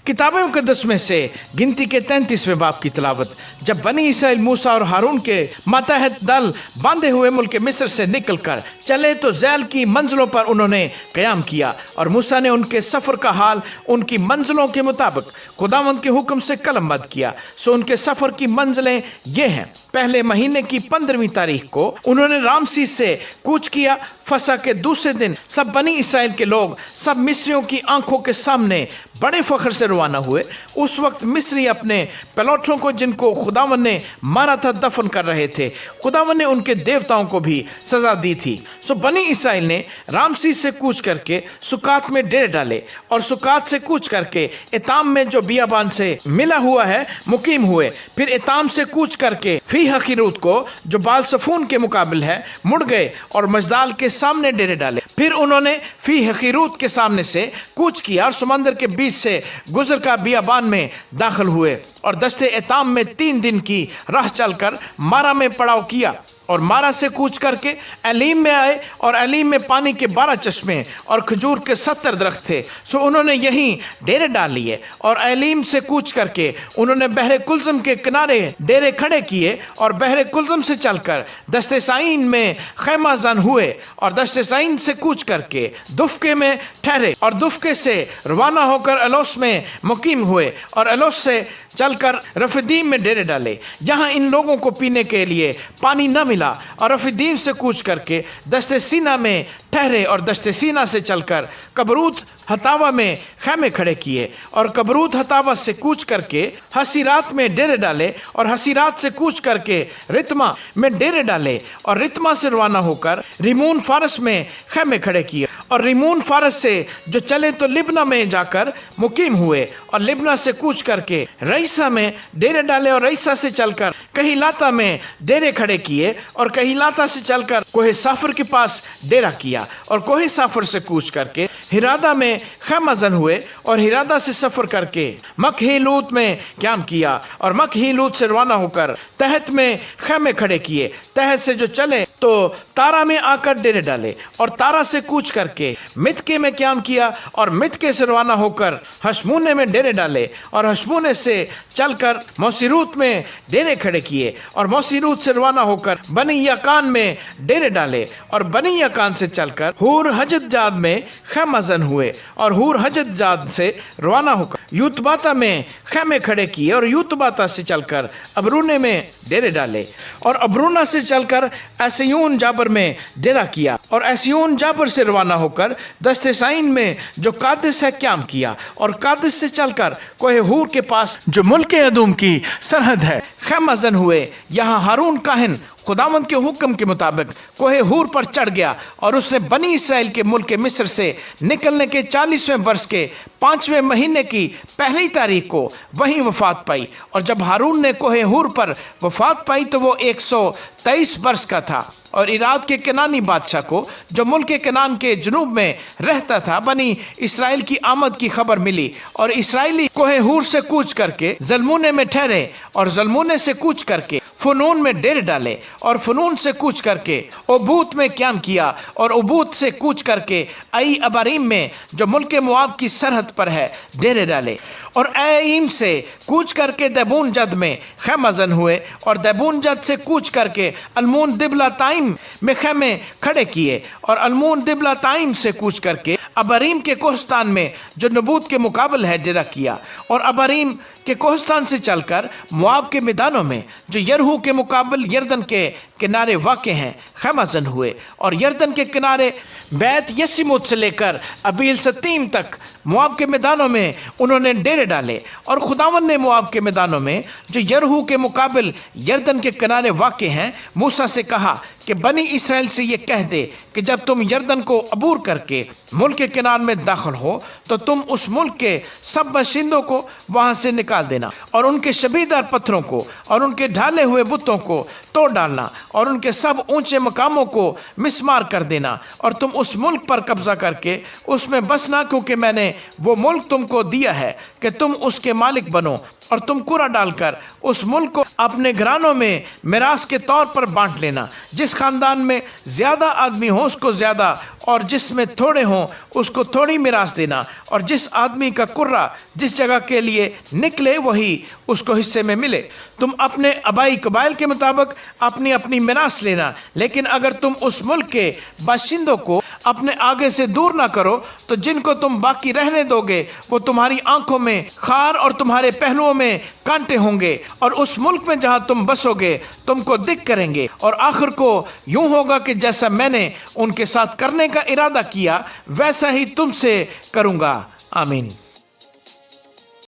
किताब मुकद्दस में से गिनती के 33वें बाब की तिलावत। जब बनी इसराइल मूसा और हारून के मातहत दल बांधे हुए मुल्क मिस्र से निकलकर चले तो ज़ैल की मंजिलों पर उन्होंने क़याम किया और मूसा ने उनके सफ़र का हाल उनकी मंजिलों के मुताबिक खुदावंद के हुक्म से कलमबंद किया। सो उनके सफ़र की मंजिलें ये हैं। पहले महीने की 15वीं तारीख को उन्होंने रामसीस से कूच किया। फसह के दूसरे दिन सब बनी इसराइल के लोग सब मिस्रियों की आंखों के सामने बड़े फख्र से रवाना हुए। उस वक्त मिस्री अपने पलौठों को जिनको खुदावन ने मारा था दफन कर रहे थे। खुदावन ने उनके देवताओं को भी सजा दी थी। सो बनी इसराइल ने रामसीस से कूच करके सुकात में डेरे डाले और सुकात से कूच करके एताम में जो बियाबान से मिला हुआ है मुकीम हुए। फिर एताम से कूच करके फी हकीरूत को जो बाल सफून के मुकाबिल है मुड़ गए और मजदाल के सामने डेरे डाले। फिर उन्होंने फी हकीरूत के सामने से कूच किया और समंदर के बीच से गुजर का बियाबान में दाखिल हुए और दस्ते एताम में 3 दिन की राह चलकर मारा में पड़ाव किया और मारा से कूच करके एलीम में आए और एलीम में पानी के 12 चश्मे और खजूर के 70 दरख्त थे। सो उन्होंने यहीं डेरे डाल लिए और एलीम से कूच करके उन्होंने बहरे कुलज़म के किनारे डेरे खड़े किए और बहरे कुलज़म से चलकर दस्ते साइन में खैमा जन हुए और दस्ते साइन से कूच करके दुफके में ठहरे और दुफके से रवाना होकर एलोस में मुकीम हुए और एलोस से चलकर रफीदीम में डेरे डाले। यहाँ इन लोगों को पीने के लिए पानी न मिला और रफीदीम से कूच करके दस्ते सीना में ठहरे और दस्ते सीना से चलकर कबरूत हतावा में खैमे खड़े किए और कबरूत हतावा से कूच करके हसीरात में डेरे डाले और हसीरात से कूच करके रितमा में डेरे डाले और रितमा से रवाना होकर रिमून फारस में खैमे खड़े किए और रिमून फारस से जो चले तो लिबना में जाकर मुकीम हुए और लिबना से कूच करके रईसा में डेरे डाले और रईसा से चलकर कहीलाता में डेरे खड़े किए और कहीलाता से चलकर कोहे साफर के पास डेरा किया और कोहे साफर से कूच करके हिरादा में खैमाजन हुए और हिरादा से सफर करके मकहीलूत में क़याम किया और मकहीलूत से रवाना होकर तहत में खैमे खड़े किए। तहत से जो चले तो तारा में आकर डेरे डाले और तारा से कूच करके मितके में क़याम किया और मितके से रवाना होकर हशमूने में डेरे डाले और हशमूने से चलकर मौसीरूत में डेरे खड़े किए और मौसीरूत से रवाना होकर बनी यकान में डेरे डाले और बनी यकान से चलकर हूर हजदजाद में खैमाजन हुए और हूर हजदजाद से रवाना होकर यूतबाता में खैमे खड़े किए और यूतबाता से चलकर अबरूने में डेरे डाले और अबरूना से चलकर एसियोन जाबर में डेरा किया और एसियोन जाबर से रवाना होकर दस्ते साइन में जो कादिस है क़याम किया और कादिस से चलकर कोहे हूर के पास जो मुल्क अदूम की सरहद है खैमाजन हुए। यहाँ हारून काहिन खुदावंद के हुक्म के मुताबिक कोहे हूर पर चढ़ गया और उसने बनी इसराइल के मुल्क मिस्र से निकलने के 40वें वर्ष के 5वें महीने की पहली तारीख को वहीं वफात पाई। और जब हारून ने कोहे हूर पर वफात पाई तो वो 123 वर्ष का था और इराद के कनानी बादशाह को जो मुल्क कनान के जुनूब में रहता था बनी इसराइल की आमद की खबर मिली और इसराइली कोहे हूर से कूच करके जलमूने में ठहरे और जलमूने से कूच करके फनून में डेरे डाले और फनून से कूच करके ओबूत में क़याम किया और ओबूत से कूच करके आई अबारीम में जो मुल्क मुआब की सरहद पर है डेरे डाले और ऐम से कूच करके देबून जद में खैमाजन हुए और देबून जद से कूच करके अलमून दिबला ताइम में खैमे खड़े किए और अलमून दिबला ताइम से कूच करके अबारीम के कोहस्तान में जो नबूत के मुकाबल है डेरा किया और अबारीम के कोहस्तान से चलकर मुआब के मैदानों में जो यरहू के मुकाबल यरदन के किनारे वाक़ हैं खैमाजन हुए और यरदन के किनारे बैत यसीमुत से लेकर अबील सतीम तक मुआब के मैदानों में उन्होंने डेरे डाले और खुदावन ने मुआब के मैदानों में जो यरहू के मुकाबल यरदन के किनारे वाक़ हैं मूसा से कहा कि बनी इसराइल से ये कह दे कि जब तुम यरदन को अबूर करके मुल्क के किनार में दाखिल हो तो तुम उस मुल्क के सब बाशिंदों को वहाँ से निकाल देना और उनके शबीदार पत्थरों को और उनके ढाले हुए बुतों को तोड़ डालना और उनके सब ऊंचे मकामों को मिसमार कर देना और तुम उस मुल्क पर कब्जा करके उसमें बसना, क्योंकि मैंने वो मुल्क तुमको दिया है कि तुम उसके मालिक बनो और तुम कुरा डालकर उस मुल्क को अपने घरानों में मिरास के तौर पर बांट लेना। जिस खानदान में ज़्यादा आदमी हो उसको ज़्यादा اور جس میں تھوڑے ہوں اس کو تھوڑی میراث دینا، اور جس آدمی کا کرہ جس جگہ کے لیے نکلے وہی اس کو حصے میں ملے۔ تم اپنے آبائی قبائل کے مطابق اپنی اپنی میراث لینا، لیکن اگر تم اس ملک کے باشندوں کو اپنے آگے سے دور نہ کرو تو جن کو تم باقی رہنے دو گے وہ تمہاری آنکھوں میں خار اور تمہارے پہلوؤں میں کانٹے ہوں گے، اور اس ملک میں جہاں تم بسو گے تم کو دکھ کریں گے، اور آخر کو یوں ہوگا کہ جیسا میں نے ان کے ساتھ کرنے کا ارادہ کیا ویسا ہی تم سے کروں گا۔ آمین۔